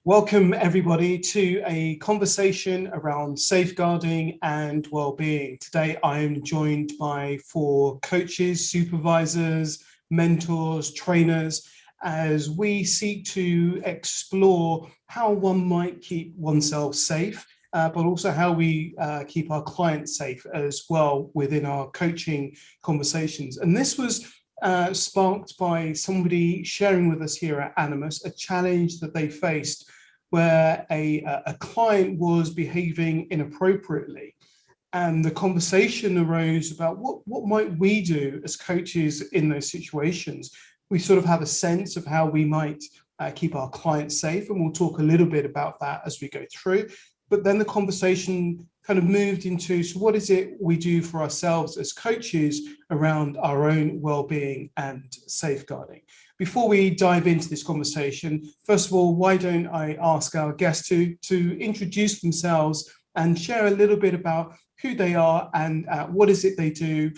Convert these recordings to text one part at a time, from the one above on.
Welcome everybody to a conversation around safeguarding and well-being. Today I am joined by 4 coaches, supervisors, mentors, trainers, as we seek to explore how one might keep oneself safe, but also how we keep our clients safe as well within our coaching conversations. And this was sparked by somebody sharing with us here at Animas a challenge that they faced where a client was behaving inappropriately. And the conversation arose about what might we do as coaches in those situations. We sort of have a sense of how we might keep our clients safe, and we'll talk a little bit about that as we go through. But then the conversation kind of moved into, so what is it we do for ourselves as coaches around our own well-being and safeguarding? Before we dive into this conversation, first of all, why don't I ask our guests to introduce themselves and share a little bit about who they are and what is it they do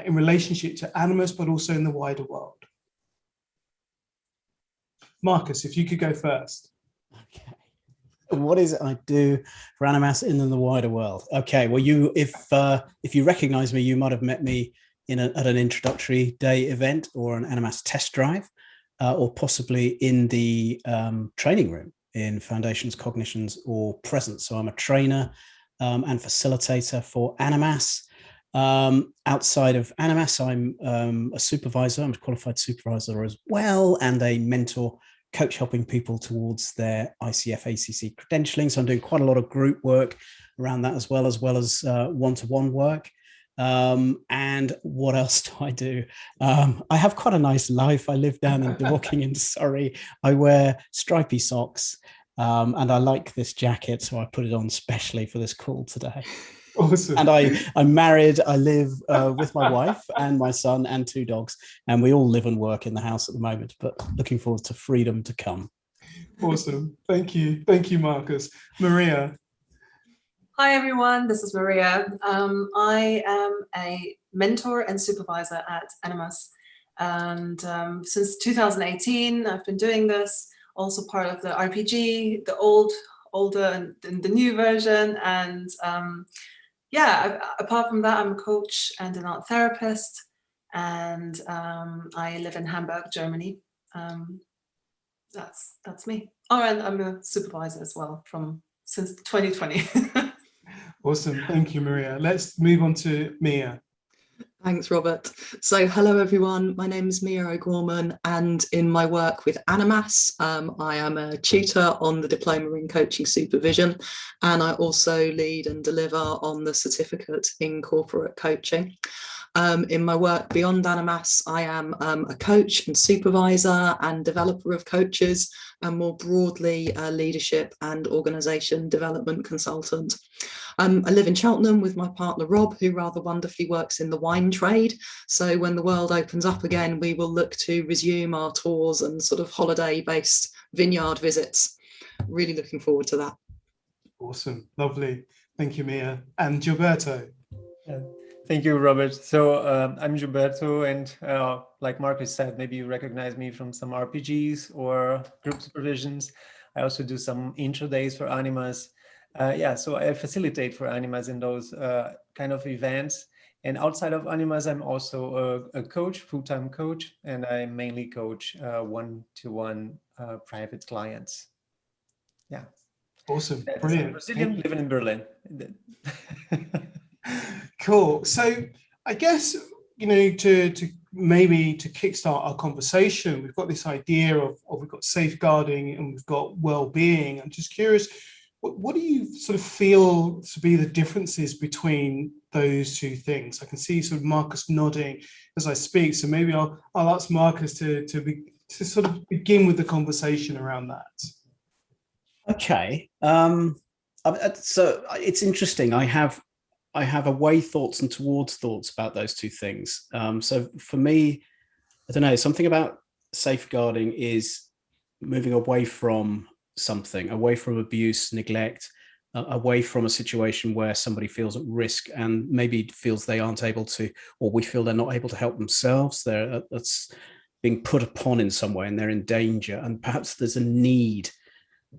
in relationship to Animas, but also in the wider world. Marcus, if you could go first. Okay. What is it I do for Animas in the wider world? Okay, well, if you recognize me, you might have met me at an introductory day event or an Animas test drive, or possibly in the training room in Foundations, Cognitions, or Presence. So I'm a trainer and facilitator for Animas. Outside of Animas, I'm a supervisor. I'm a qualified supervisor as well, and a mentor coach helping people towards their ICF ACC credentialing. So I'm doing quite a lot of group work around that as well as one-to-one work. And what else do I do? I have quite a nice life. I live down in Dorking in Surrey. I wear stripy socks, and I like this jacket, so I put it on specially for this call today. Awesome. And I'm married. I live with my wife and my son and 2 dogs, and we all live and work in the house at the moment, but looking forward to freedom to come. Awesome. Thank you. Thank you, Marcus. Maria. Hi, everyone. This is Maria. I am a mentor and supervisor at Animas. And since 2018, I've been doing this, also part of the RPG, the older and the new version. And apart from that, I'm a coach and an art therapist. And I live in Hamburg, Germany. That's me. Oh, and I'm a supervisor as well since 2020. Awesome. Thank you, Maria. Let's move on to Mia. Thanks, Robert. So hello, everyone. My name is Mia O Gorman, and in my work with Animas, I am a tutor on the Diploma in Coaching Supervision, and I also lead and deliver on the certificate in corporate coaching. In my work beyond Animas, I am a coach and supervisor and developer of coaches, and more broadly, a leadership and organisation development consultant. I live in Cheltenham with my partner Rob, who rather wonderfully works in the wine trade. So when the world opens up again, we will look to resume our tours and sort of holiday-based vineyard visits. Really looking forward to that. Awesome. Lovely. Thank you, Mia. And Gilberto. Thank you, Robert. So I'm Gilberto, and like Marcus said, maybe you recognize me from some RPGs or group supervisions. I also do some intro days for Animas. So I facilitate for Animas in those kind of events. And outside of Animas, I'm also a coach, full-time coach, and I mainly coach one-to-one private clients. Yeah. Awesome. That's Brilliant. Brazilian living in Berlin. Cool. So I guess, to maybe to kickstart our conversation, we've got this idea of we've got safeguarding and we've got well-being. I'm just curious, what do you sort of feel to be the differences between those two things? I can see sort of Marcus nodding as I speak, so maybe I'll ask Marcus to sort of begin with the conversation around that. Okay. So it's interesting. I have away thoughts and towards thoughts about those two things. So for me, I don't know, something about safeguarding is moving away from something, away from abuse, neglect, away from a situation where somebody feels at risk and maybe feels they aren't able to, or we feel they're not able to help themselves. That's being put upon in some way and they're in danger. And perhaps there's a need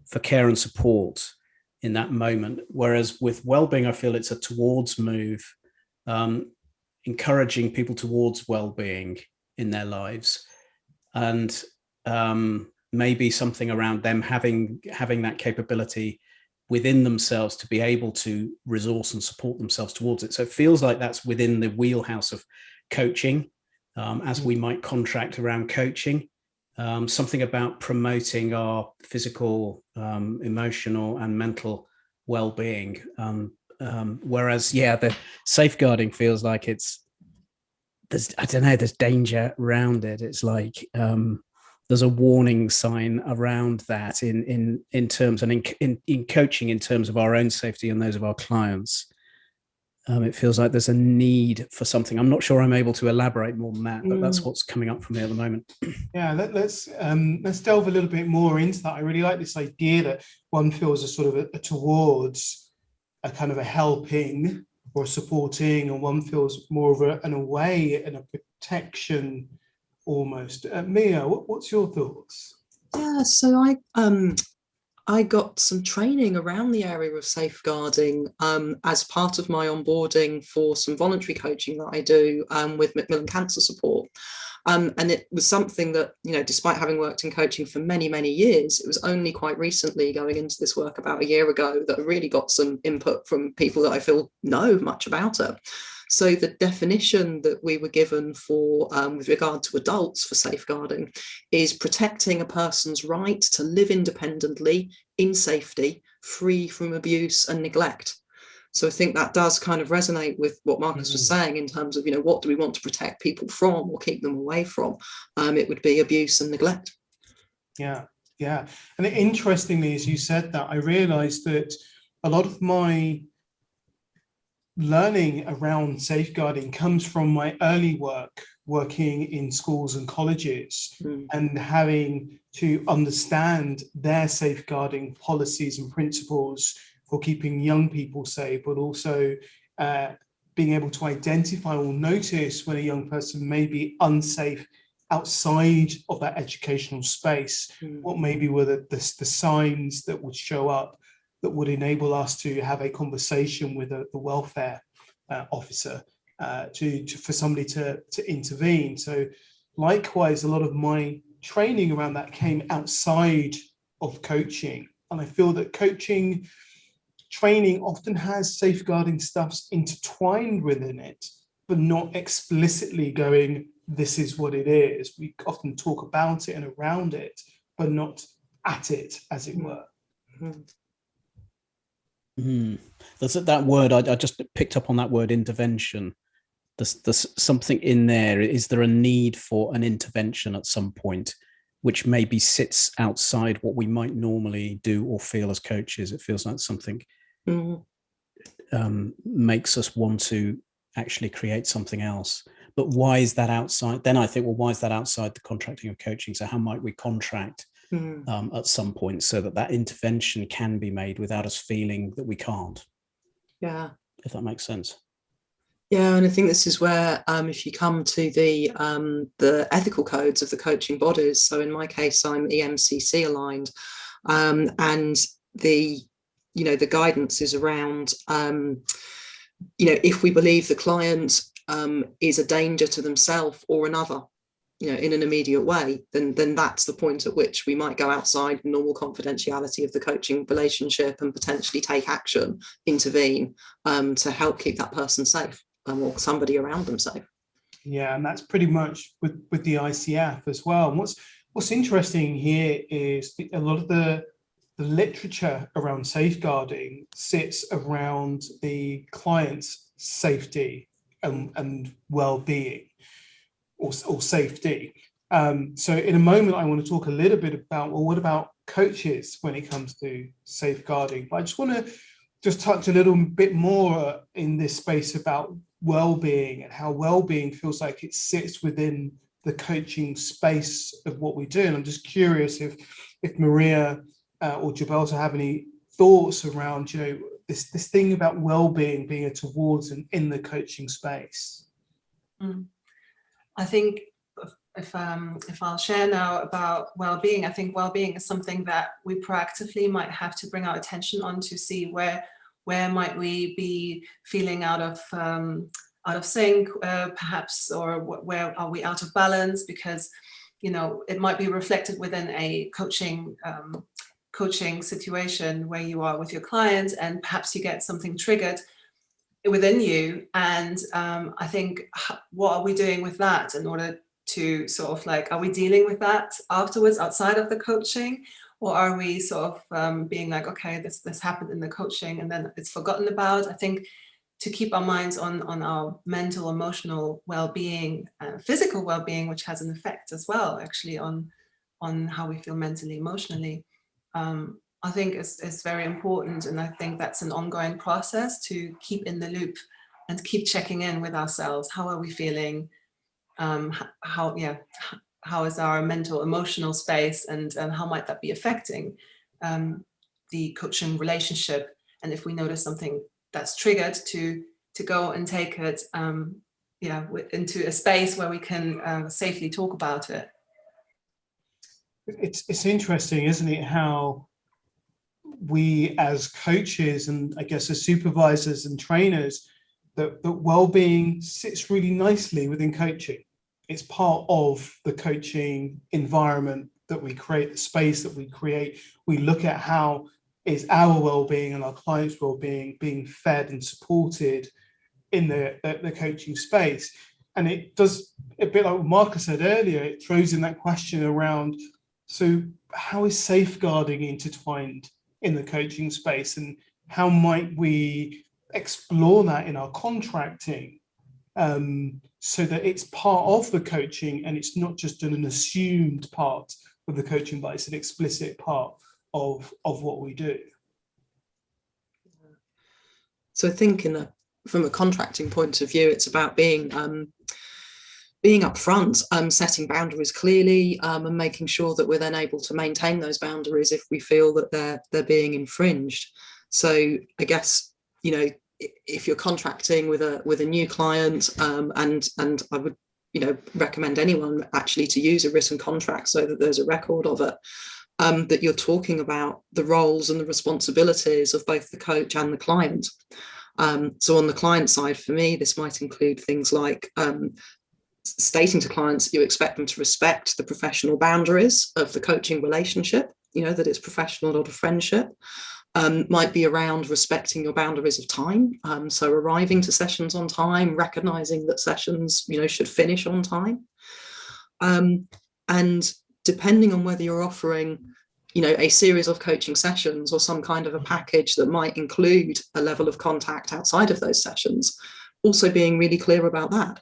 for care and support in that moment. Whereas with wellbeing, I feel it's a towards move, encouraging people towards well-being in their lives, and maybe something around them having that capability within themselves to be able to resource and support themselves towards it. So it feels like that's within the wheelhouse of coaching, as we might contract around coaching. Something about promoting our physical, emotional and mental well-being. Whereas, the safeguarding feels like there's danger around it. It's like there's a warning sign around that in terms, and in coaching, in terms of our own safety and those of our clients. It feels like there's a need for something. I'm not sure I'm able to elaborate more than that, but that's what's coming up for me at the moment. Yeah, let's delve a little bit more into that. I really like this idea that one feels a sort of a towards a kind of a helping or supporting, and one feels more of an away and a protection almost. Mia, what's your thoughts? Yeah, so I got some training around the area of safeguarding as part of my onboarding for some voluntary coaching that I do with Macmillan Cancer Support. And it was something that, despite having worked in coaching for many, many years, it was only quite recently, going into this work about a year ago, that I really got some input from people that I feel know much about it. So the definition that we were given for with regard to adults for safeguarding is protecting a person's right to live independently, in safety, free from abuse and neglect. So I think that does kind of resonate with what Marcus was saying in terms of, what do we want to protect people from or keep them away from? It would be abuse and neglect. Yeah. And interestingly, as you said that, I realized that a lot of my learning around safeguarding comes from my early working in schools and colleges, and having to understand their safeguarding policies and principles for keeping young people safe, but also being able to identify or notice when a young person may be unsafe outside of that educational space. What maybe were the signs that would show up that would enable us to have a conversation with the welfare officer for somebody to intervene. So likewise, a lot of my training around that came outside of coaching. And I feel that coaching training often has safeguarding stuffs intertwined within it, but not explicitly going, this is what it is. We often talk about it and around it, but not at it, as it were. That's that word. I just picked up on that word, intervention. There's something in there. Is there a need for an intervention at some point, which maybe sits outside what we might normally do or feel as coaches? It feels like something makes us want to actually create something else. But why is that outside? Then I think, well, why is that outside the contracting of coaching? So how might we contract at some point so that intervention can be made without us feeling that we can't? Yeah. If that makes sense. Yeah, and I think this is where, if you come to the ethical codes of the coaching bodies, so in my case, I'm EMCC aligned, and the guidance is around, if we believe the client is a danger to themselves or another, in an immediate way, then that's the point at which we might go outside the normal confidentiality of the coaching relationship and potentially take action, intervene, to help keep that person safe, or somebody around them safe. Yeah, and that's pretty much with the ICF as well. And what's interesting here is a lot of the literature around safeguarding sits around the client's safety and well-being, or safety. So in a moment, I want to talk a little bit about, well, what about coaches when it comes to safeguarding? But I just want to touch a little bit more in this space about well-being and how well-being feels like it sits within the coaching space of what we do. And I'm just curious if Maria or Gilberto have any thoughts around, this thing about well-being being a towards and in the coaching space. I think if I'll share now about well-being, I think well-being is something that we proactively might have to bring our attention on to see where might we be feeling out of sync, perhaps, or where are we out of balance, because it might be reflected within a coaching situation where you are with your clients, and perhaps you get something triggered within you. And I think, what are we doing with that in order to sort of are we dealing with that afterwards outside of the coaching, or are we sort of being like, okay, this happened in the coaching and then it's forgotten about? I think to keep our minds on our mental, emotional well-being, physical well-being, which has an effect as well, actually, on how we feel mentally, emotionally, I think is very important. And I think that's an ongoing process to keep in the loop and keep checking in with ourselves. How are we feeling? How is our mental, emotional space, and how might that be affecting the coaching relationship? And if we notice something that's triggered, to go and take it into a space where we can safely talk about it. It's interesting, isn't it, how we as coaches, and I guess as supervisors and trainers, that well-being sits really nicely within coaching. It's part of the coaching environment that we create, the space that we create. We look at how is our well-being and our clients' well-being being fed and supported in the coaching space. And it does, a bit like what Marcus said earlier, it throws in that question around, so how is safeguarding intertwined in the coaching space, and how might we explore that in our contracting, so that it's part of the coaching and it's not just an assumed part of the coaching, but it's an explicit part of what we do. So I think from a contracting point of view, it's about being upfront, setting boundaries clearly, and making sure that we're then able to maintain those boundaries if we feel that they're being infringed. So I guess, if you're contracting with a new client, and I would recommend anyone actually to use a written contract so that there's a record of it, that you're talking about the roles and the responsibilities of both the coach and the client. So on the client side, for me, this might include things like stating to clients you expect them to respect the professional boundaries of the coaching relationship, that it's professional, not a friendship. Might be around respecting your boundaries of time. So arriving to sessions on time, recognizing that sessions, should finish on time. And depending on whether you're offering, a series of coaching sessions or some kind of a package that might include a level of contact outside of those sessions, also being really clear about that.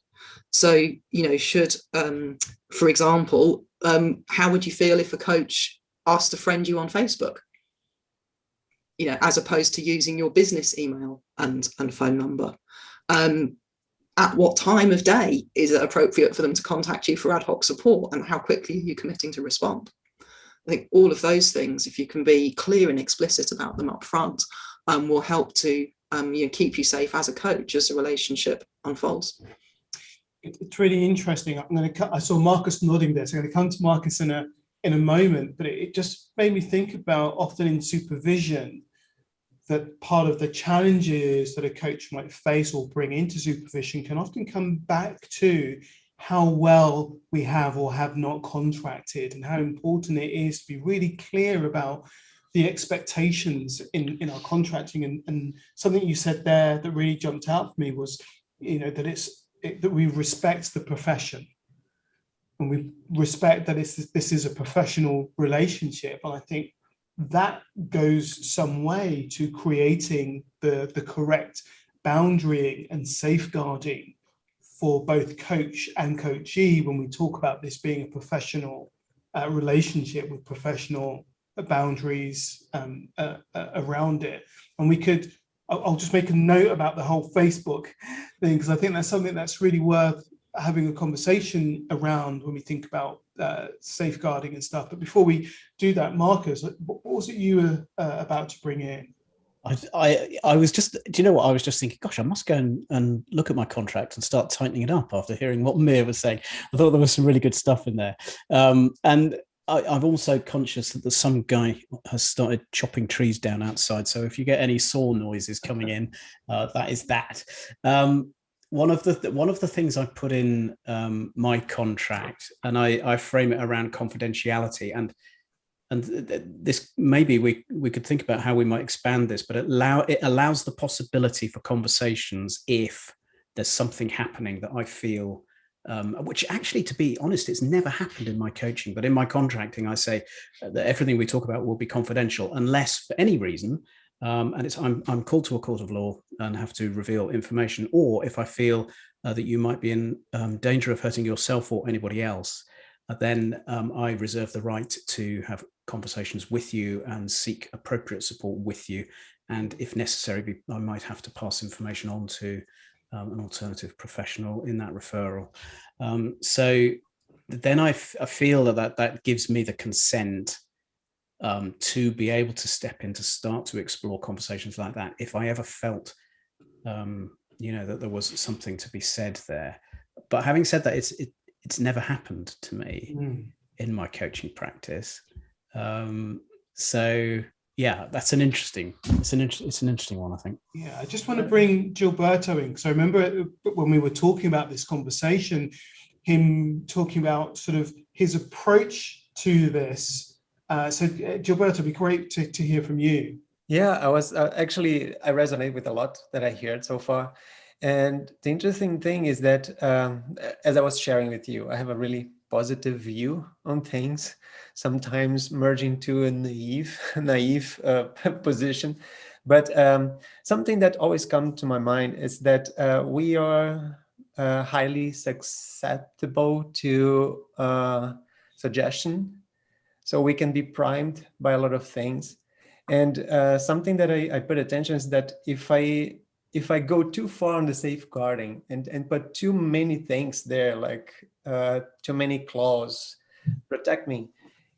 So, should, for example, how would you feel if a coach asked to friend you on Facebook? As opposed to using your business email and phone number. At what time of day is it appropriate for them to contact you for ad hoc support, and how quickly are you committing to respond? I think all of those things, if you can be clear and explicit about them up front, will help to keep you safe as a coach as the relationship unfolds. It's really interesting. I saw Marcus nodding there, so I'm going to come to Marcus in a moment, but it just made me think about, often in supervision, that part of the challenges that a coach might face or bring into supervision can often come back to how well we have or have not contracted, and how important it is to be really clear about the expectations in our contracting. And something you said there that really jumped out for me was, that we respect the profession, and we respect that this is a professional relationship. And I think that goes some way to creating the correct boundary and safeguarding for both coach and coachee when we talk about this being a professional relationship with professional boundaries around it. And I'll just make a note about the whole Facebook thing, because I think that's something that's really worth having a conversation around when we think about safeguarding and stuff. But before we do that, Marcus, what was it you were about to bring in? I was just, do you know what? I was just thinking, gosh, I must go and look at my contract and start tightening it up after hearing what Mia was saying. I thought there was some really good stuff in there. And I'm also conscious that there's some guy has started chopping trees down outside. So if you get any saw noises coming in, that is that. One of the things I put in my contract, and I frame it around confidentiality, and this, maybe we could think about how we might expand this, but it allows the possibility for conversations if there's something happening that I feel, which actually, to be honest, it's never happened in my coaching, but in my contracting, I say that everything we talk about will be confidential unless for any reason, and I'm called to a court of law and have to reveal information, or if I feel that you might be in danger of hurting yourself or anybody else, then I reserve the right to have conversations with you and seek appropriate support with you. And if necessary, I might have to pass information on to an alternative professional in that referral. So then I feel that gives me the consent to be able to step in to start to explore conversations like that if I ever felt that there was something to be said there. But having said that, it's never happened to me in my coaching practice. So yeah, it's an interesting one, I think. Yeah, I just want to bring Gilberto in, because I remember when we were talking about this conversation, him talking about sort of his approach to this. So Gilberto, it'd be great to hear from you. Yeah, I was I resonate with a lot that I heard so far. And the interesting thing is that, as I was sharing with you, I have a really positive view on things, sometimes merging to a naive position. But something that always comes to my mind is that we are highly susceptible to suggestion. So we can be primed by a lot of things. And something that I put attention is that if I go too far on the safeguarding and put too many things there, like too many clauses, protect me,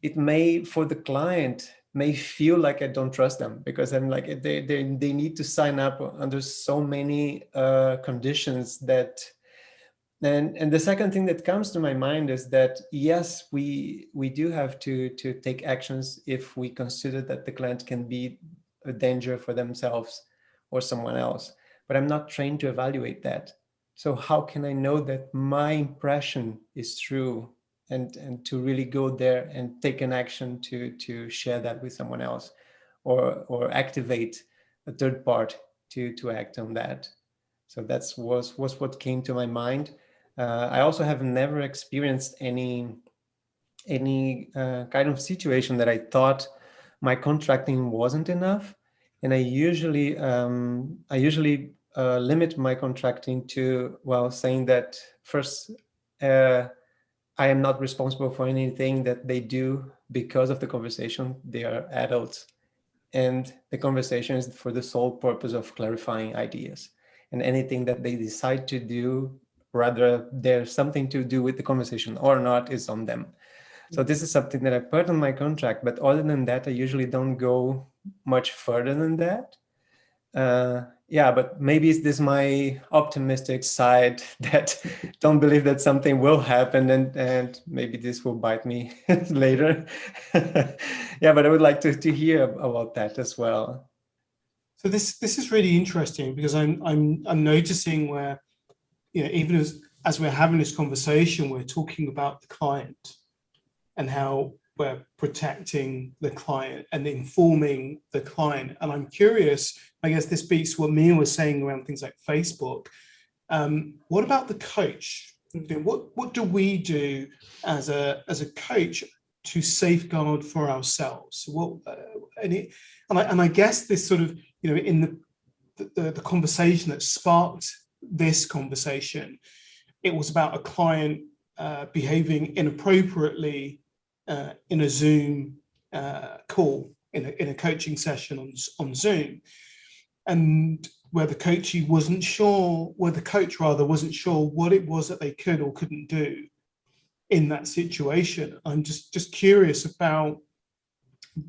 it may, for the client, may feel like I don't trust them, because I'm like, they need to sign up under so many conditions that. And the second thing that comes to my mind is that, yes, we do have to take actions if we consider that the client can be a danger for themselves or someone else. But I'm not trained to evaluate that. So how can I know that my impression is true, and to really go there and take an action to share that with someone else, or activate a third part to act on that? So that was what came to my mind. I also have never experienced any kind of situation that I thought my contracting wasn't enough, and I usually limit my contracting to, well, saying that first, I am not responsible for anything that they do because of the conversation. They are adults, and the conversation is for the sole purpose of clarifying ideas, and anything that they decide to do, rather there's something to do with the conversation or not, is on them. So this is something that I put on my contract, but other than that, I usually don't go much further than that. Yeah, but maybe it's this my optimistic side that don't believe that something will happen, and maybe this will bite me later. Yeah, but I would like to hear about that as well. So this is really interesting, because I'm noticing where, even as we're having this conversation, we're talking about the client and how we're protecting the client and informing the client. And I'm curious, I guess this beats what Mia was saying around things like Facebook. What about the coach? What do we do as a coach to safeguard for ourselves? And I guess this sort of, in the conversation that sparked this conversation, it was about a client behaving inappropriately in a Zoom call, in a coaching session on Zoom, and where the coach wasn't sure what it was that they could or couldn't do in that situation. I'm just curious about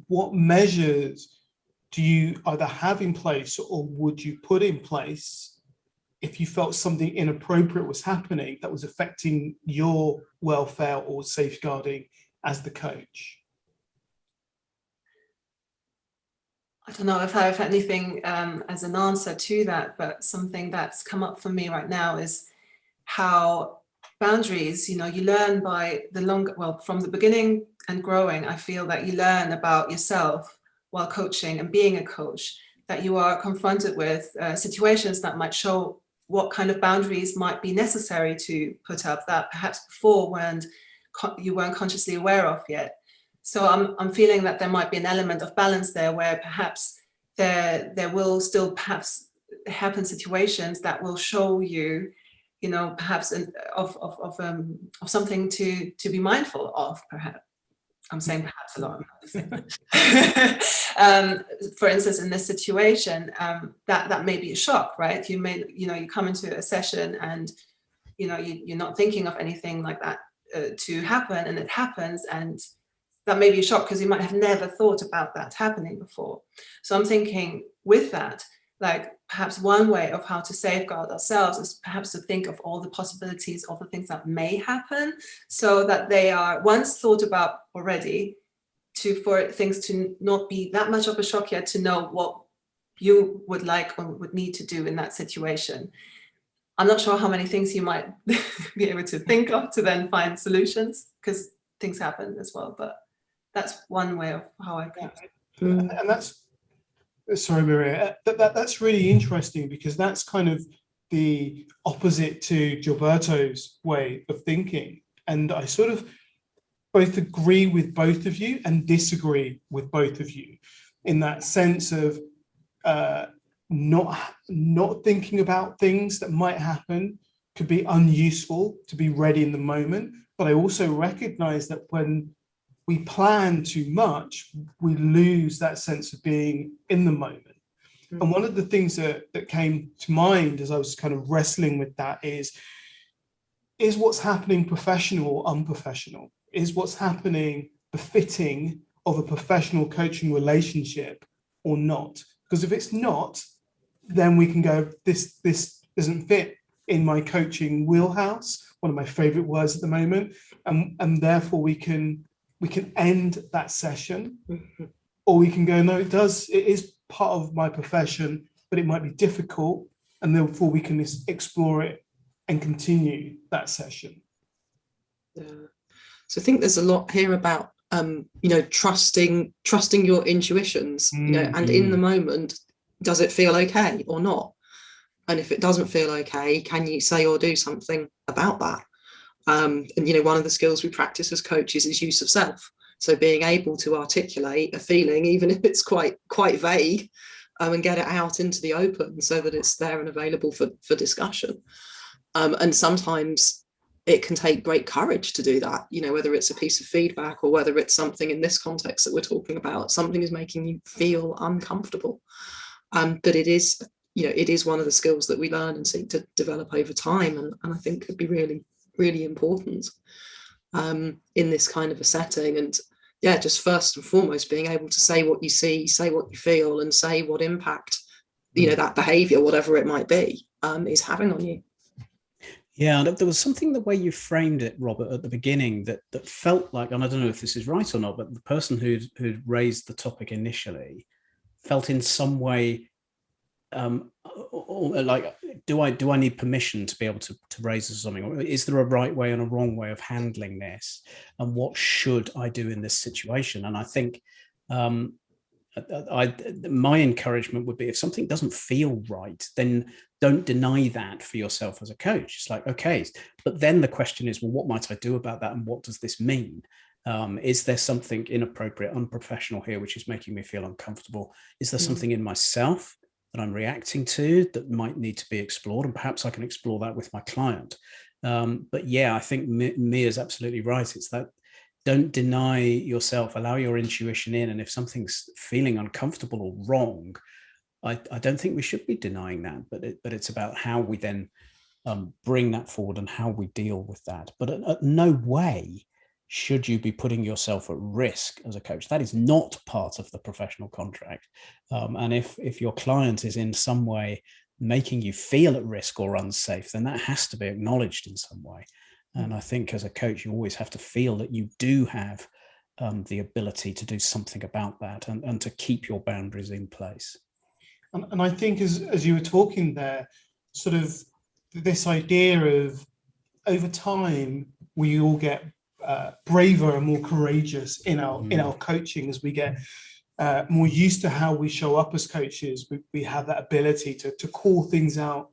what measures do you either have in place or would you put in place if you felt something inappropriate was happening that was affecting your welfare or safeguarding as the coach? I don't know if I have anything as an answer to that, but something that's come up for me right now is how boundaries, you learn by from the beginning and growing. I feel that you learn about yourself while coaching and being a coach, that you are confronted with situations that might show what kind of boundaries might be necessary to put up that perhaps before you weren't consciously aware of yet. So I'm feeling that there might be an element of balance there, where perhaps there will still perhaps happen situations that will show you, perhaps of something to be mindful of. Perhaps I'm saying perhaps a lot. For instance, in this situation, that may be a shock, right? You come into a session and you're not thinking of anything like that to happen, and it happens, and that may be a shock because you might have never thought about that happening before. So I'm thinking with that, like perhaps one way of how to safeguard ourselves is perhaps to think of all the possibilities of the things that may happen, so that they are once thought about already, for things to not be that much of a shock yet, to know what you would like or would need to do in that situation. I'm not sure how many things you might be able to think of to then find solutions, because things happen as well, but that's one way of how I could. And that's, sorry, Maria, that's really interesting, because that's kind of the opposite to Gilberto's way of thinking. And I sort of both agree with both of you and disagree with both of you, in that sense of not thinking about things that might happen could be unuseful to be ready in the moment. But I also recognize that when we plan too much, we lose that sense of being in the moment. Mm-hmm. And one of the things that came to mind as I was kind of wrestling with that is what's happening professional or unprofessional? Is what's happening befitting of a professional coaching relationship or not? Because if it's not, then we can go, this doesn't fit in my coaching wheelhouse, one of my favorite words at the moment, and therefore we can end that session. Mm-hmm. Or we can go, no, it is part of my profession, but it might be difficult, and therefore we can explore it and continue that session. Yeah. So I think there's a lot here about trusting your intuitions, and in the moment, does it feel okay or not? And if it doesn't feel okay, can you say or do something about that? And one of the skills we practice as coaches is use of self. So being able to articulate a feeling, even if it's quite vague, and get it out into the open so that it's there and available for discussion. And sometimes it can take great courage to do that, whether it's a piece of feedback or whether it's something in this context that we're talking about, something is making you feel uncomfortable. But it is one of the skills that we learn and seek to develop over time. And I think could be really, really important in this kind of a setting. And yeah, just first and foremost, being able to say what you see, say what you feel, and say what impact, that behavior, whatever it might be, is having on you. Yeah, there was something the way you framed it, Robert, at the beginning that felt like, and I don't know if this is right or not, but the person who'd raised the topic initially felt in some way like, do I need permission to be able to raise something? Or is there a right way and a wrong way of handling this? And what should I do in this situation? And I think my encouragement would be, if something doesn't feel right, then don't deny that for yourself as a coach. It's like, okay, but then the question is, well, what might I do about that? And what does this mean? Is there something inappropriate, unprofessional here, which is making me feel uncomfortable? Is there something in myself that I'm reacting to that might need to be explored? And perhaps I can explore that with my client. But yeah, I think Mia's absolutely right. It's that, don't deny yourself, allow your intuition in. And if something's feeling uncomfortable or wrong, I don't think we should be denying that, but it's about how we then bring that forward and how we deal with that. But no way should you be putting yourself at risk as a coach? That is not part of the professional contract. And if your client is in some way making you feel at risk or unsafe, then that has to be acknowledged in some way. And I think as a coach, you always have to feel that you do have the ability to do something about that and to keep your boundaries in place. And I think as you were talking there, sort of this idea of over time, we all get braver and more courageous in our coaching as we get more used to how we show up as coaches. We have that ability to call things out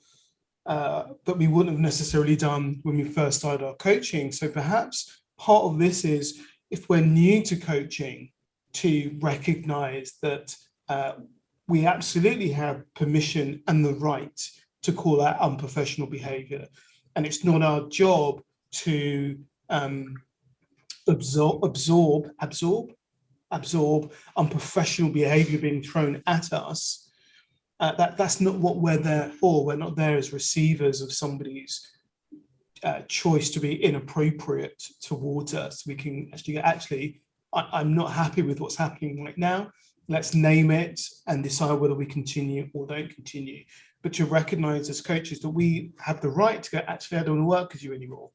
that we wouldn't have necessarily done when we first started our coaching. So perhaps part of this is, if we're new to coaching, to recognize that we absolutely have permission and the right to call out unprofessional behavior. And it's not our job to absorb unprofessional behavior being thrown at us. That's not what we're there for. We're not there as receivers of somebody's choice to be inappropriate towards us. We can actually, I'm not happy with what's happening right now. Let's name it and decide whether we continue or don't continue. But to recognize as coaches that we have the right to go, actually, I don't want to work with you anymore.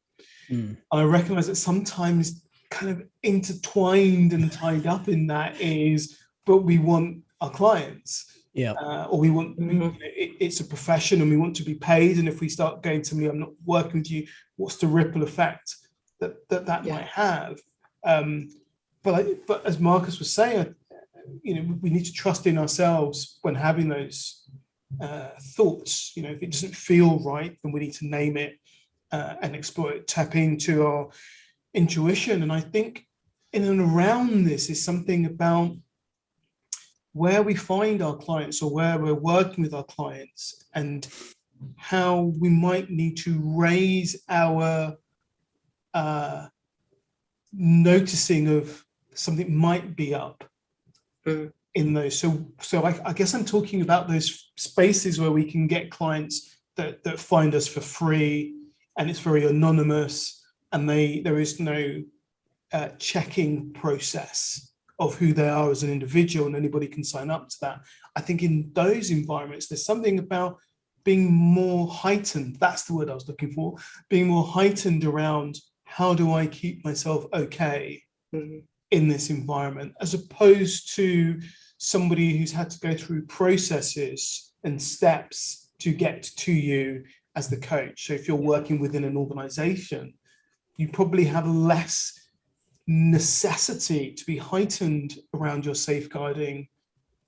And I recognize that sometimes kind of intertwined and tied up in that is, but we want our clients. Or we want, it's a profession and we want to be paid. And if we start going to me, I'm not working with you, what's the ripple effect that might have? But as Marcus was saying, we need to trust in ourselves when having those thoughts. If it doesn't feel right, then we need to name it and explore it, tap into our intuition. And I think in and around this is something about where we find our clients or where we're working with our clients and how we might need to raise our noticing of something might be up in those. So I guess I'm talking about those spaces where we can get clients that find us for free, and it's very anonymous, and there is no checking process of who they are as an individual, and anybody can sign up to that. I think in those environments, there's something about being more heightened. That's the word I was looking for. Being more heightened around how do I keep myself okay in this environment, as opposed to somebody who's had to go through processes and steps to get to you as the coach. So if you're working within an organization, you probably have less necessity to be heightened around your safeguarding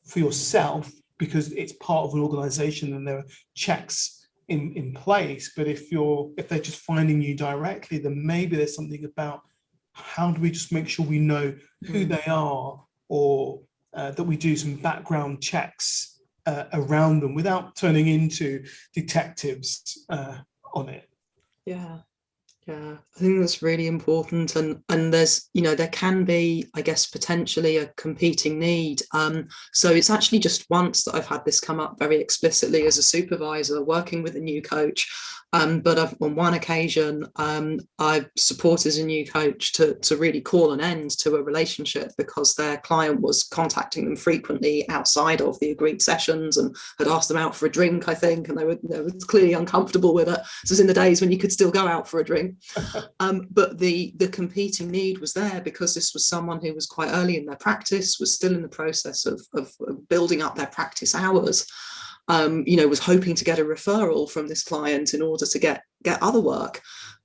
for yourself because it's part of an organization and there are checks in place. But if they're just finding you directly, then maybe there's something about how do we just make sure we know who they are, or that we do some background checks around them without turning into detectives on it. Yeah, I think that's really important, and there's there can be, I guess, potentially a competing need. So it's actually just once that I've had this come up very explicitly as a supervisor working with a new coach. But on one occasion, I've supported a new coach to really call an end to a relationship because their client was contacting them frequently outside of the agreed sessions and had asked them out for a drink, I think, and they were clearly uncomfortable with it. This was in the days when you could still go out for a drink. But the competing need was there because this was someone who was quite early in their practice, was still in the process of building up their practice hours. Was hoping to get a referral from this client in order to get other work.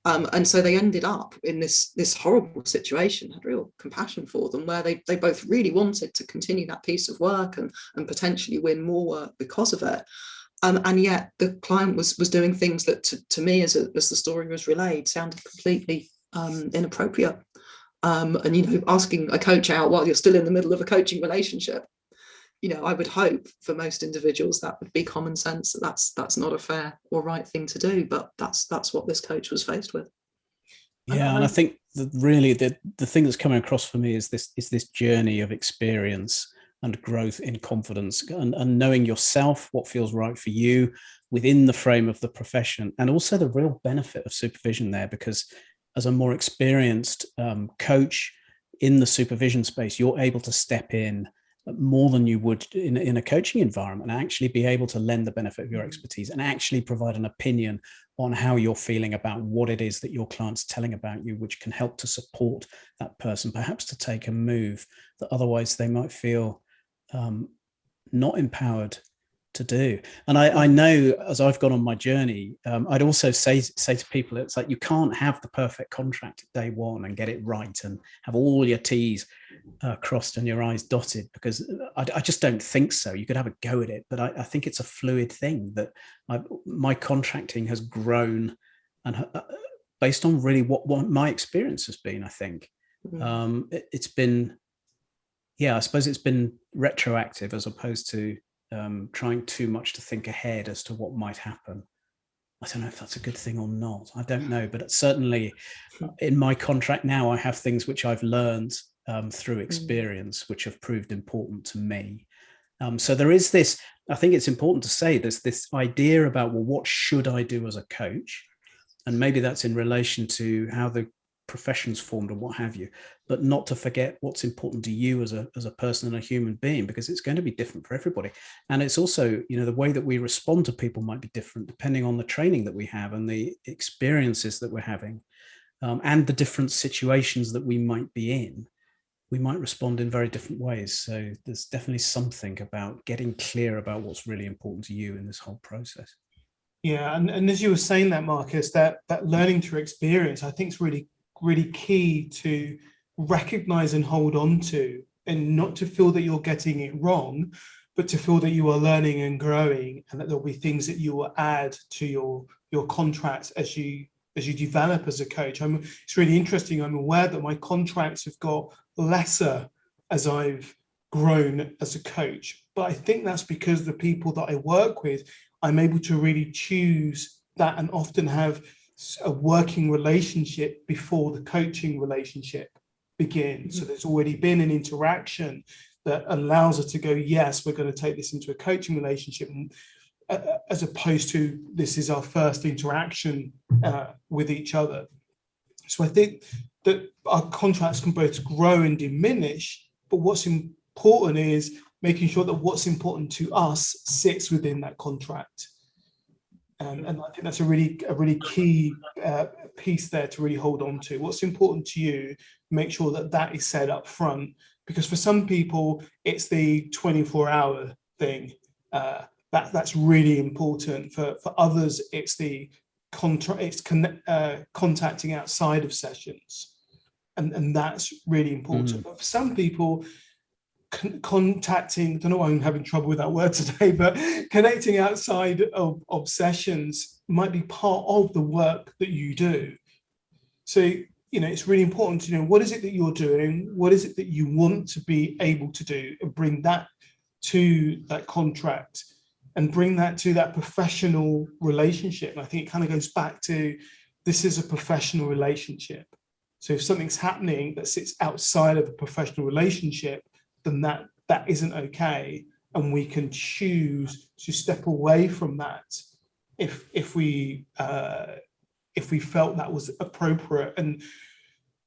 And so they ended up in this horrible situation. Had real compassion for them, where they both really wanted to continue that piece of work and potentially win more work because of it. And yet the client was doing things that to me, as the story was relayed, sounded completely inappropriate. And asking a coach out while you're still in the middle of a coaching relationship, I would hope for most individuals that would be common sense that that's not a fair or right thing to do, but that's what this coach was faced with. Yeah, and I think that really the thing that's coming across for me is this journey of experience and growth in confidence and knowing yourself, what feels right for you within the frame of the profession, and also the real benefit of supervision there, because as a more experienced coach in the supervision space, you're able to step in more than you would in a coaching environment and actually be able to lend the benefit of your expertise and actually provide an opinion on how you're feeling about what it is that your client's telling about you, which can help to support that person, perhaps to take a move that otherwise they might feel not empowered to do. And I know, as I've gone on my journey, I'd also say to people, it's like you can't have the perfect contract day one and get it right and have all your T's crossed and your I's dotted, because I just don't think so. You could have a go at it, but I think it's a fluid thing that my contracting has grown and based on really what my experience has been. I think it's been, I suppose it's been retroactive as opposed to trying too much to think ahead as to what might happen. I don't know if that's a good thing or not. I don't know, but certainly in my contract now, I have things which I've learned through experience, which have proved important to me. So there is this, I think it's important to say there's this idea about, well, what should I do as a coach? And maybe that's in relation to how the profession's formed and what have you, but not to forget what's important to you as a person and a human being, because it's going to be different for everybody. And it's also, the way that we respond to people might be different depending on the training that we have and the experiences that we're having, and the different situations that we might be in. We might respond in very different ways. So there's definitely something about getting clear about what's really important to you in this whole process. Yeah, and as you were saying that, Marcus, that learning through experience, I think is really key to recognize and hold on to, and not to feel that you're getting it wrong, but to feel that you are learning and growing, and that there'll be things that you will add to your contracts as you develop as a coach. It's really interesting. I'm aware that my contracts have got lesser as I've grown as a coach, but I think that's because the people that I work with, I'm able to really choose that and often have a working relationship before the coaching relationship begins. So there's already been an interaction that allows us to go, yes, we're going to take this into a coaching relationship, as opposed to this is our first interaction with each other. So I think that our contracts can both grow and diminish, but what's important is making sure that what's important to us sits within that contract. And I think that's a really key piece there to really hold on to. What's important to you, make sure that is said up front, because for some people, it's the 24-hour thing. That's really important. For others, it's the contacting outside of sessions. And that's really important. But for some people, contacting, I don't know why I'm having trouble with that word today, but connecting outside of sessions might be part of the work that you do. So, it's really important to know, what is it that you're doing? What is it that you want to be able to do, and bring that to that contract and bring that to that professional relationship. And I think it kind of goes back to, this is a professional relationship. So if something's happening that sits outside of a professional relationship, then that isn't okay, and we can choose to step away from that if we felt that was appropriate. And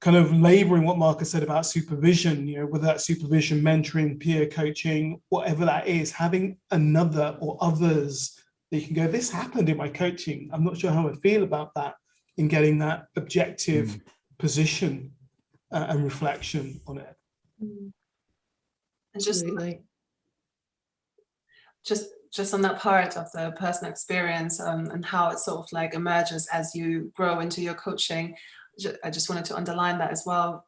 kind of laboring what Marcus said about supervision, whether that's supervision, mentoring, peer coaching, whatever that is, having another or others that you can go, this happened in my coaching, I'm not sure how I feel about that, in getting that objective position and reflection on it. And just on that part of the personal experience and how it sort of like emerges as you grow into your coaching, I just wanted to underline that as well.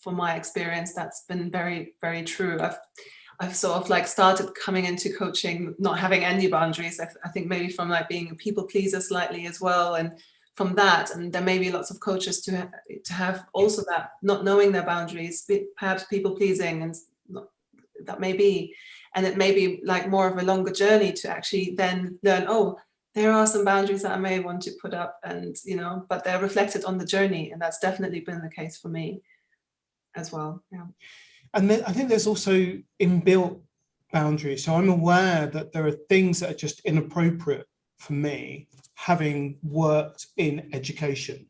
For my experience, that's been very, very true. I've sort of like started coming into coaching not having any boundaries. I think maybe from like being a people pleaser slightly as well, and from that, and there may be lots of coaches to have also that not knowing their boundaries, perhaps people pleasing, and that may be, and it may be like more of a longer journey to actually then learn, oh, there are some boundaries that I may want to put up, and but they're reflected on the journey, and that's definitely been the case for me as well. Yeah. And then I think there's also inbuilt boundaries. So I'm aware that there are things that are just inappropriate for me, having worked in education.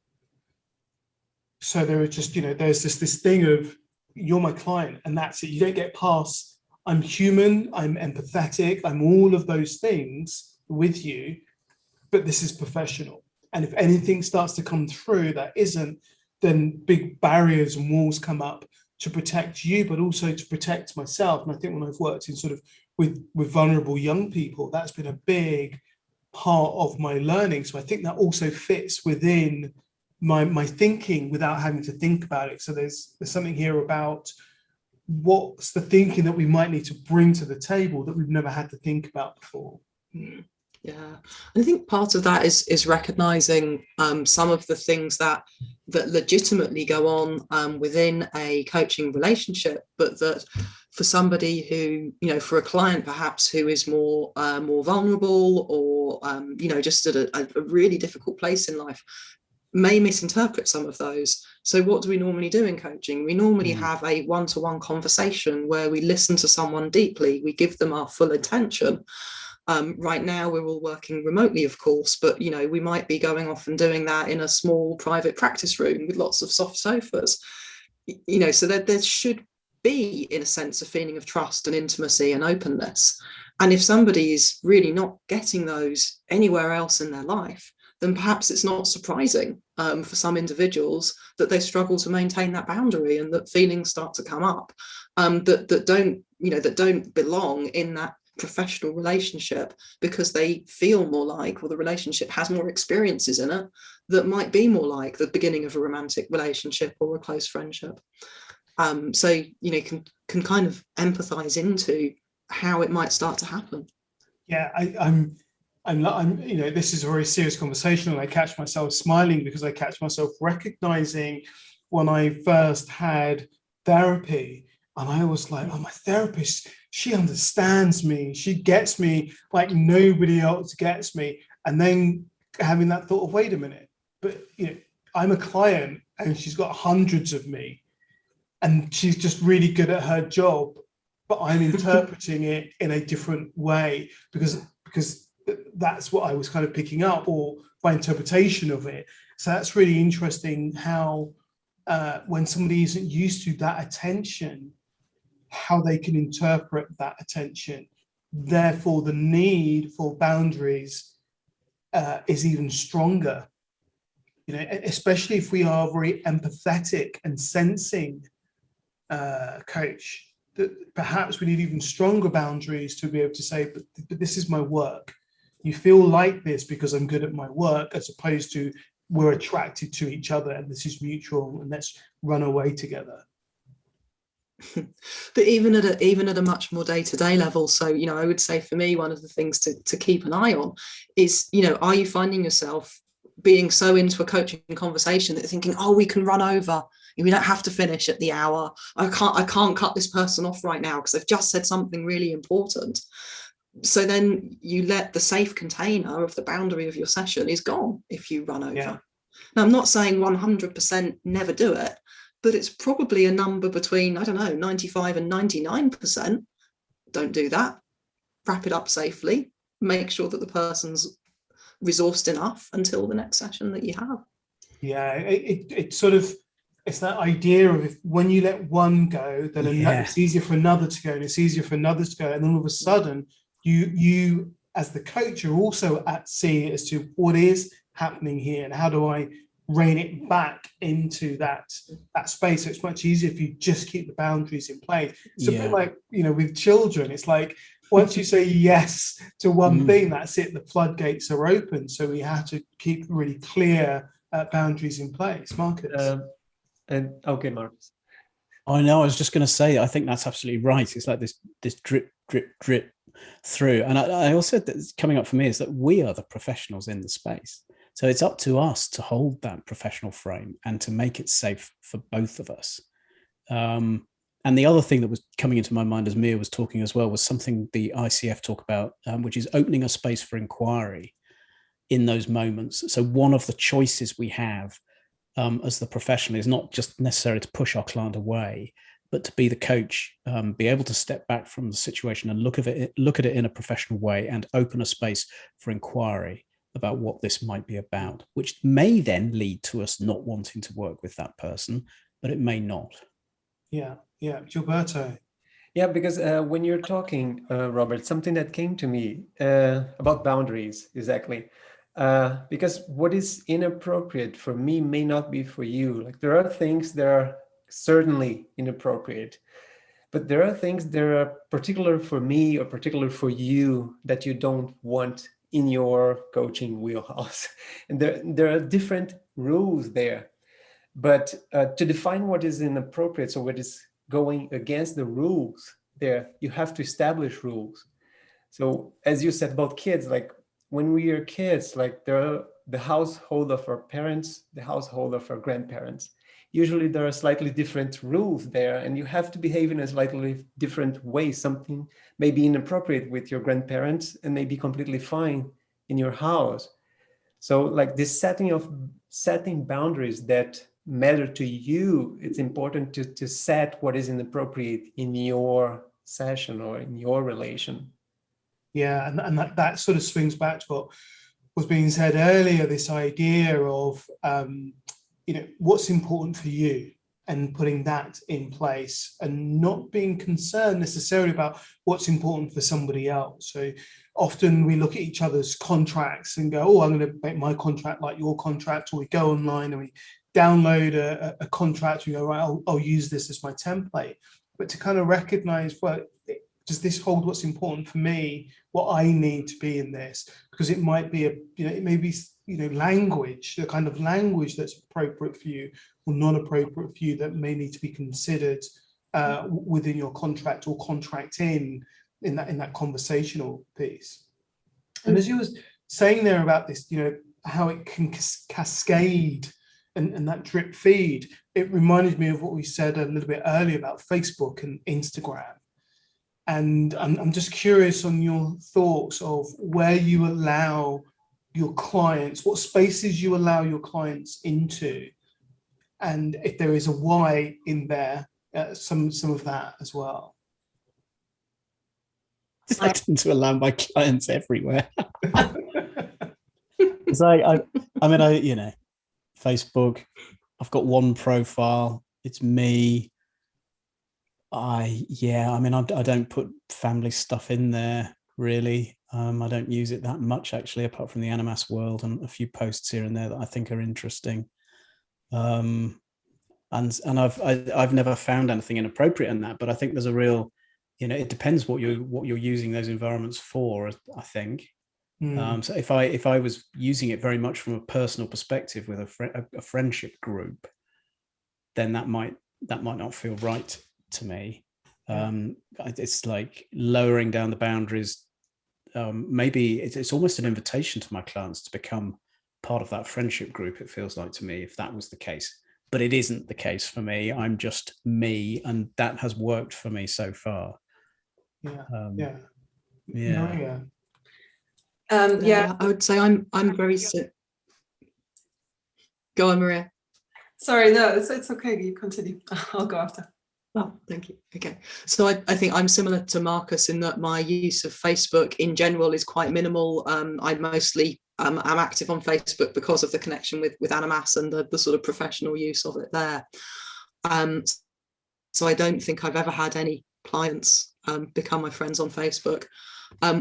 So there are just, there's this thing of, you're my client and that's it. You don't get past, I'm human, I'm empathetic, I'm all of those things with you, but this is professional. And if anything starts to come through that isn't, then big barriers and walls come up to protect you, but also to protect myself. And I think when I've worked in sort of with vulnerable young people, that's been a big part of my learning. So I think that also fits within my thinking without having to think about it. So there's something here about what's the thinking that we might need to bring to the table that we've never had to think about before. Yeah, I think part of that is recognizing some of the things that legitimately go on within a coaching relationship, but that for somebody who, for a client perhaps who is more vulnerable or just at a really difficult place in life, may misinterpret some of those. So what do we normally do in coaching? We normally have a one-to-one conversation where we listen to someone deeply, we give them our full attention. Right now we're all working remotely, of course, but we might be going off and doing that in a small private practice room with lots of soft sofas, so that there should be, in a sense, a feeling of trust and intimacy and openness. And if somebody is really not getting those anywhere else in their life, then perhaps it's not surprising for some individuals that they struggle to maintain that boundary and that feelings start to come up that don't belong in that professional relationship, because they feel more like, or the relationship has more experiences in it that might be more like the beginning of a romantic relationship or a close friendship. So can kind of empathize into how it might start to happen. Yeah, I'm this is a very serious conversation, and I catch myself smiling because I catch myself recognizing when I first had therapy, and I was like, oh, my therapist, she understands me, she gets me like nobody else gets me. And then having that thought of, wait a minute, but I'm a client and she's got hundreds of me and she's just really good at her job, but I'm interpreting it in a different way because that's what I was kind of picking up, or my interpretation of it. So that's really interesting how when somebody isn't used to that attention, how they can interpret that attention. Therefore, the need for boundaries is even stronger. Especially if we are very empathetic and sensing coach, that perhaps we need even stronger boundaries to be able to say, but this is my work. You feel like this because I'm good at my work, as opposed to we're attracted to each other and this is mutual and let's run away together. But even at a much more day-to-day level, so I would say for me, one of the things to keep an eye on is, are you finding yourself being so into a coaching conversation that you're thinking, oh, we can run over, we don't have to finish at the hour, I can't cut this person off right now because they've just said something really important. So then you let the safe container of the boundary of your session is gone if you run over. Yeah. Now, I'm not saying 100% never do it, but it's probably a number between, 95 and 99%. Don't do that. Wrap it up safely. Make sure that the person's resourced enough until the next session that you have. Yeah, it's that idea of, if when you let one go, then it's easier for another to go, and it's easier for another to go. And then all of a sudden, you as the coach are also at sea as to what is happening here and how do I rein it back into that space. So it's much easier if you just keep the boundaries in place. It's a bit like, with children, it's like once you say yes to one thing, that's it, the floodgates are open. So we have to keep really clear boundaries in place. Marcus. Okay, Marcus. I know, I was just going to say, I think that's absolutely right. It's like this drip, drip, drip through. And I also, coming up for me is that we are the professionals in the space. So it's up to us to hold that professional frame and to make it safe for both of us. And the other thing that was coming into my mind as Mia was talking as well was something the ICF talk about, which is opening a space for inquiry in those moments. So one of the choices we have as the professional is not just necessarily to push our client away, but to be the coach, be able to step back from the situation and look at it in a professional way and open a space for inquiry. about what this might be about, which may then lead to us not wanting to work with that person, but it may not. Yeah, Gilberto. Yeah, because when you're talking, Robert, something that came to me about boundaries, exactly. Because what is inappropriate for me may not be for you. Like there are things that are certainly inappropriate, but there are things that are particular for me or particular for you that you don't want in your coaching wheelhouse. And there are different rules there. But to define what is inappropriate, so what is going against the rules there, you have to establish rules. So as you said about kids, like when we are kids, like there are the household of our parents, the household of our grandparents. Usually there are slightly different rules there, and you have to behave in a slightly different way. Something may be inappropriate with your grandparents and may be completely fine in your house. So like this setting boundaries that matter to you, it's important to set what is inappropriate in your session or in your relation. Yeah, and that sort of swings back to what was being said earlier, this idea of, what's important for you and putting that in place and not being concerned necessarily about what's important for somebody else. So often we look at each other's contracts and go, oh, I'm going to make my contract like your contract, or we go online and we download a contract, we go, right, I'll use this as my template. But to kind of recognize, well, does this hold what's important for me, what I need to be in this? Because it might be it may be language, the kind of language that's appropriate for you or not appropriate for you that may need to be considered within your contract or contract in that conversational piece. And as you was saying there about this, how it can cascade and that drip feed, it reminded me of what we said a little bit earlier about Facebook and Instagram. And I'm just curious on your thoughts of where you allow your clients, what spaces you allow your clients into, and if there is a why in there, some of that as well. I tend to allow my clients everywhere. So Facebook, I've got one profile, it's me. I don't put family stuff in there really. I don't use it that much actually, apart from the Animas world and a few posts here and there that I think are interesting. And I've never found anything inappropriate in that, but I think there's a real, it depends what you're using those environments for, I think. So if I was using it very much from a personal perspective with a friendship group, then that might not feel right to me. It's like lowering down the boundaries. Maybe it's almost an invitation to my clients to become part of that friendship group, it feels like to me, if that was the case. But it isn't the case for me. I'm just me, and that has worked for me so far. Maria. I would say I'm very Go on, Maria. Sorry, no, it's okay. You continue. I'll go after. Oh, thank you. Okay. So I think I'm similar to Marcus in that my use of Facebook in general is quite minimal. I mostly am active on Facebook because of the connection with Animas and the sort of professional use of it there. So I don't think I've ever had any clients become my friends on Facebook.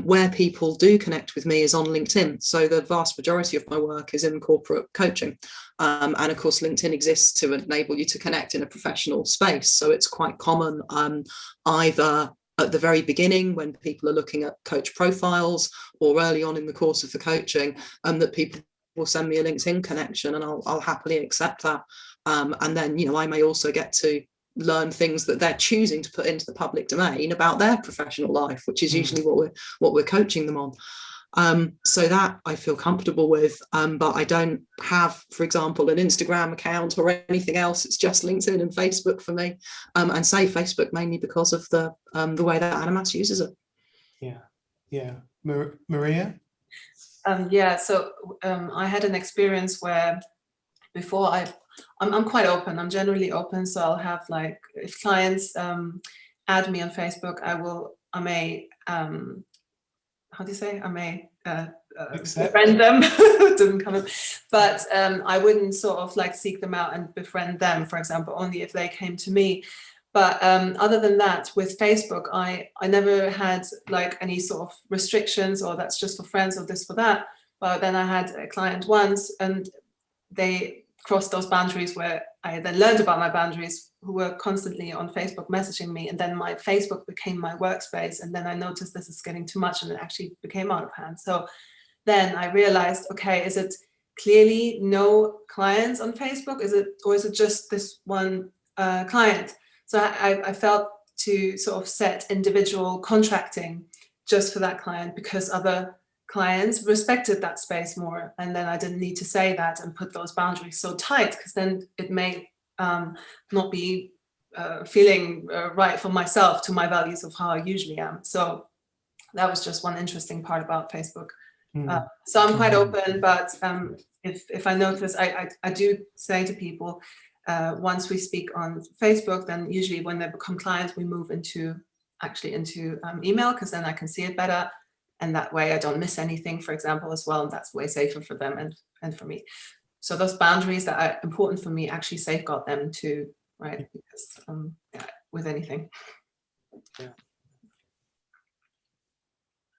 Where people do connect with me is on LinkedIn. So the vast majority of my work is in corporate coaching. And of course, LinkedIn exists to enable you to connect in a professional space. So it's quite common either at the very beginning when people are looking at coach profiles or early on in the course of the coaching, that people will send me a LinkedIn connection and I'll happily accept that. And then, I may also get to learn things that they're choosing to put into the public domain about their professional life, which is usually what we're coaching them on. So that I feel comfortable with, but I don't have, for example, an Instagram account or anything else. It's just LinkedIn and Facebook for me, and say Facebook mainly because of the way that Animas uses it. Yeah. Maria? So I had an experience where before I'm quite open. I'm generally open. So I'll have if clients add me on Facebook, I may befriend them. Didn't come in. But I wouldn't sort of like seek them out and befriend them, for example, only if they came to me. But other than that, with Facebook, I never had like any sort of restrictions, or that's just for friends or this for that. But then I had a client once, and they crossed those boundaries, where I then learned about my boundaries, who were constantly on Facebook messaging me. And then my Facebook became my workspace. And then I noticed this is getting too much, and it actually became out of hand. So then I realized, okay, is it clearly no clients on Facebook? Or is it just this one client? So I felt to sort of set individual contracting just for that client, because other clients respected that space more. And then I didn't need to say that and put those boundaries so tight, because then it may not be feeling right for myself, to my values of how I usually am. So that was just one interesting part about Facebook. So I'm quite open, but if I notice, I do say to people, once we speak on Facebook, then usually when they become clients, we move into email, because then I can see it better. And that way I don't miss anything, for example, as well. And that's way safer for them and for me. So those boundaries that are important for me, actually safeguard them too, right? Because with anything. Yeah.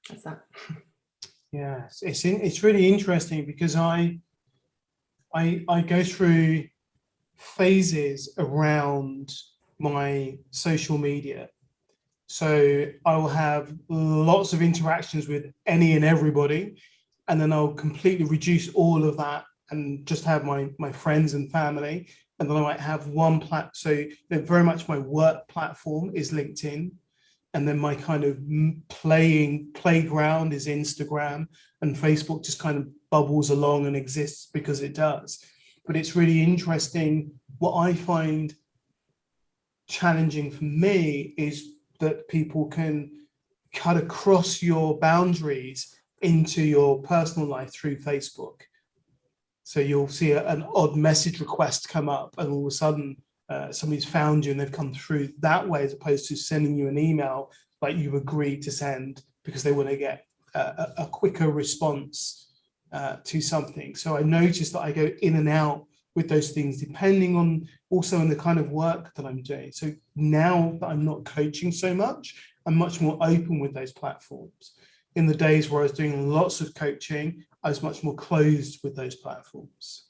That's that. Yeah, it's really interesting, because I go through phases around my social media. So I will have lots of interactions with any and everybody, and then I'll completely reduce all of that and just have my friends and family. And then I might have one so very much my work platform is LinkedIn. And then my kind of playground is Instagram, and Facebook just kind of bubbles along and exists because it does. But it's really interesting. What I find challenging for me is that people can cut across your boundaries into your personal life through Facebook. So you'll see an odd message request come up, and all of a sudden somebody's found you and they've come through that way, as opposed to sending you an email like you agreed to send, because they want to get a quicker response to something. So I noticed that I go in and out with those things, depending on also on the kind of work that I'm doing. So now that I'm not coaching so much, I'm much more open with those platforms. In the days where I was doing lots of coaching, I was much more closed with those platforms.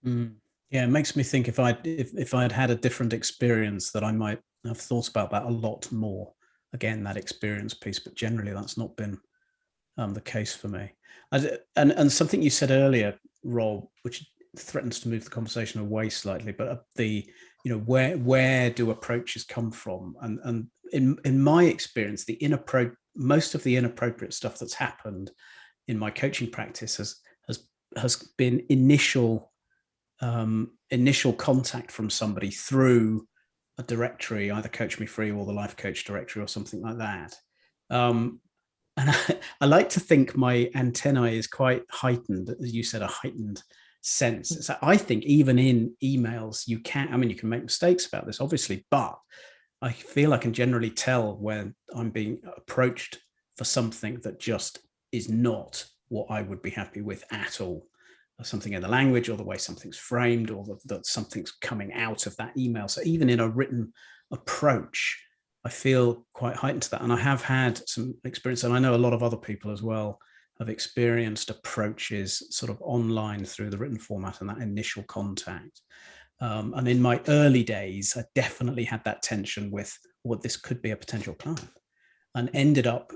Yeah, it makes me think if I'd had a different experience, that I might have thought about that a lot more. Again, that experience piece, but generally that's not been the case for me. And something you said earlier, Rob, which threatens to move the conversation away slightly, but where do approaches come from? And in my experience, most of the inappropriate stuff that's happened in my coaching practice has been initial contact from somebody through a directory, either Coach Me Free or the Life Coach directory or something like that. And I like to think my antennae is quite heightened, as you said, a heightened sense. So I think even in emails, you can make mistakes about this, obviously, but I feel I can generally tell when I'm being approached for something that just is not what I would be happy with at all. Something in the language, or the way something's framed, or that something's coming out of that email. So even in a written approach, I feel quite heightened to that. And I have had some experience, and I know a lot of other people as well have experienced approaches sort of online through the written format and that initial contact. And in my early days, I definitely had that tension with what this could be a potential client, and ended up,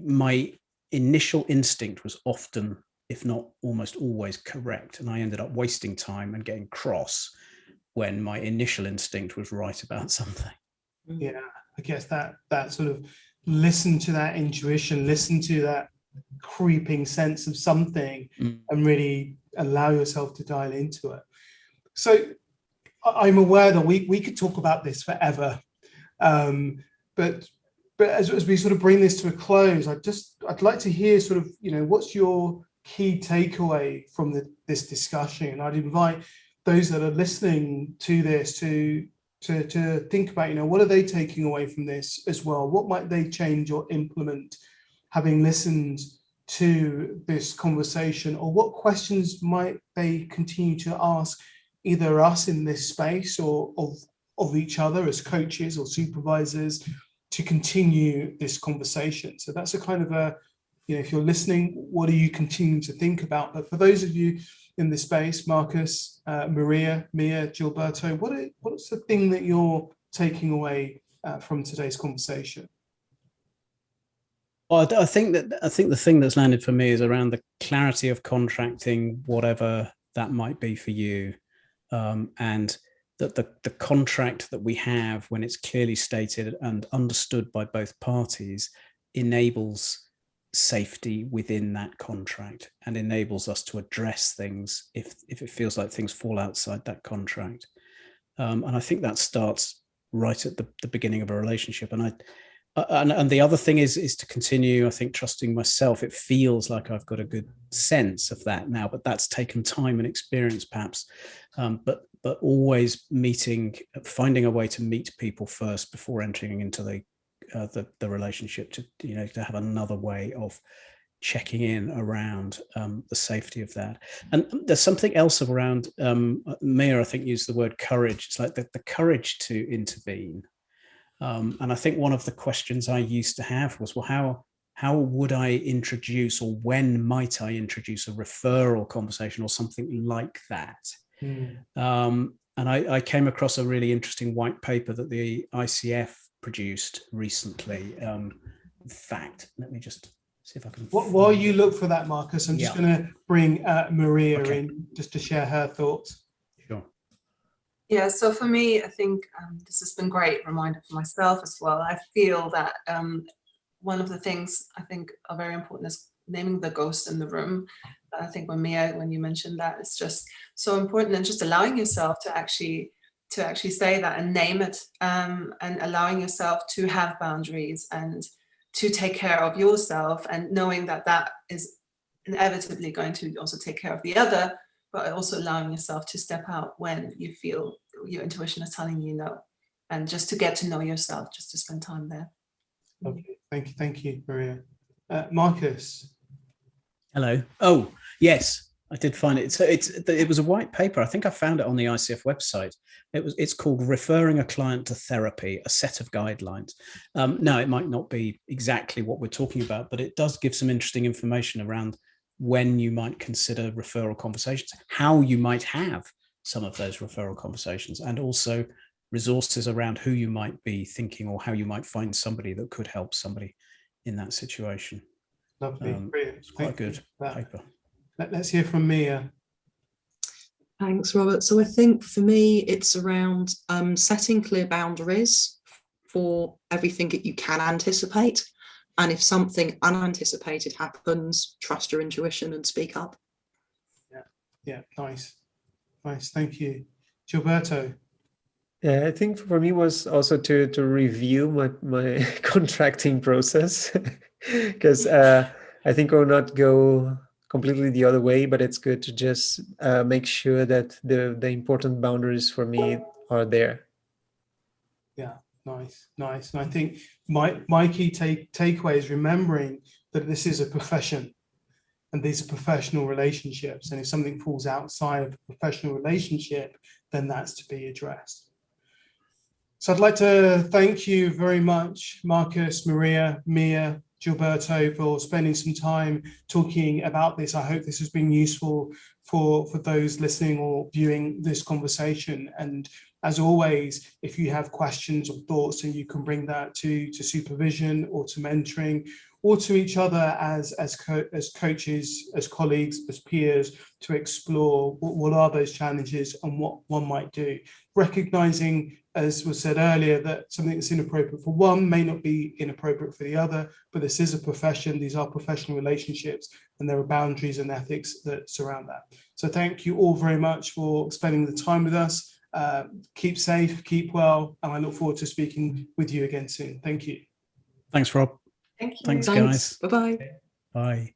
my initial instinct was often, if not almost always, correct. And I ended up wasting time and getting cross when my initial instinct was right about something. Yeah, I guess that sort of listen to that intuition, listen to that creeping sense of something, and really allow yourself to dial into it. So I'm aware that we could talk about this forever, but as we sort of bring this to a close, I'd like to hear sort of, what's your key takeaway from this discussion? And I'd invite those that are listening to this to think about, what are they taking away from this as well? What might they change or implement having listened to this conversation, or what questions might they continue to ask either us in this space or of each other as coaches or supervisors to continue this conversation? So that's a kind of a, if you're listening, what are you continuing to think about? But for those of you in this space, Marcus, Maria, Mia, Gilberto, what's the thing that you're taking away from today's conversation? Well, I think the thing that's landed for me is around the clarity of contracting, whatever that might be for you, and that the contract that we have, when it's clearly stated and understood by both parties, enables safety within that contract and enables us to address things if it feels like things fall outside that contract. And I think that starts right at the beginning of a relationship. And the other thing is to continue, I think, trusting myself. It feels like I've got a good sense of that now, but that's taken time and experience, perhaps. But always finding a way to meet people first before entering into the relationship, to have another way of checking in around the safety of that. And there's something else around, Mia, I think, used the word courage. It's like the courage to intervene. And I think one of the questions I used to have was, well, how would I introduce, or when might I introduce a referral conversation or something like that? And I came across a really interesting white paper that the ICF produced recently. In fact, let me just see if I can. While you look for that, Marcus, I'm just going to bring Maria in just to share her thoughts. Sure. Yeah, so for me, I think this has been a great reminder for myself as well. I feel that one of the things I think are very important is naming the ghost in the room. I think when you mentioned that, it's just so important, and just allowing yourself to actually say that and name it, and allowing yourself to have boundaries and to take care of yourself, and knowing that that is inevitably going to also take care of the other, but also allowing yourself to step out when you feel your intuition is telling you no, and just to get to know yourself, just to spend time there. Okay, thank you, Maria. Marcus. Hello. Oh, yes, I did find it. So it was a white paper. I think I found it on the ICF website. It's called Referring a Client to Therapy, a Set of Guidelines. Now, it might not be exactly what we're talking about, but it does give some interesting information around when you might consider referral conversations, how you might have some of those referral conversations, and also resources around who you might be thinking, or how you might find somebody that could help somebody in that situation. Lovely, brilliant. It's quite a good paper. Let's hear from Mia. Thanks, Robert. So I think for me, it's around setting clear boundaries for everything that you can anticipate. And if something unanticipated happens, trust your intuition and speak up. Yeah, nice. Thank you. Gilberto. Yeah, I think for me was also to review my contracting process, because I think I will not go completely the other way, but it's good to just make sure that the important boundaries for me are there. Yeah, nice. And I think my key takeaway is remembering that this is a profession, and these are professional relationships. And if something falls outside of a professional relationship, then that's to be addressed. So I'd like to thank you very much, Marcus, Maria, Mia, Gilberto, for spending some time talking about this. I hope this has been useful for those listening or viewing this conversation. And as always, if you have questions or thoughts, then you can bring that to supervision or to mentoring, or to each other as coaches, as colleagues, as peers, to explore what are those challenges and what one might do. Recognizing, as was said earlier, that something that's inappropriate for one may not be inappropriate for the other, but this is a profession, these are professional relationships, and there are boundaries and ethics that surround that. So thank you all very much for spending the time with us. Keep safe, keep well, and I look forward to speaking with you again soon. Thank you. Thanks, Rob. Thank you. Thanks, guys. Bye-bye. Bye.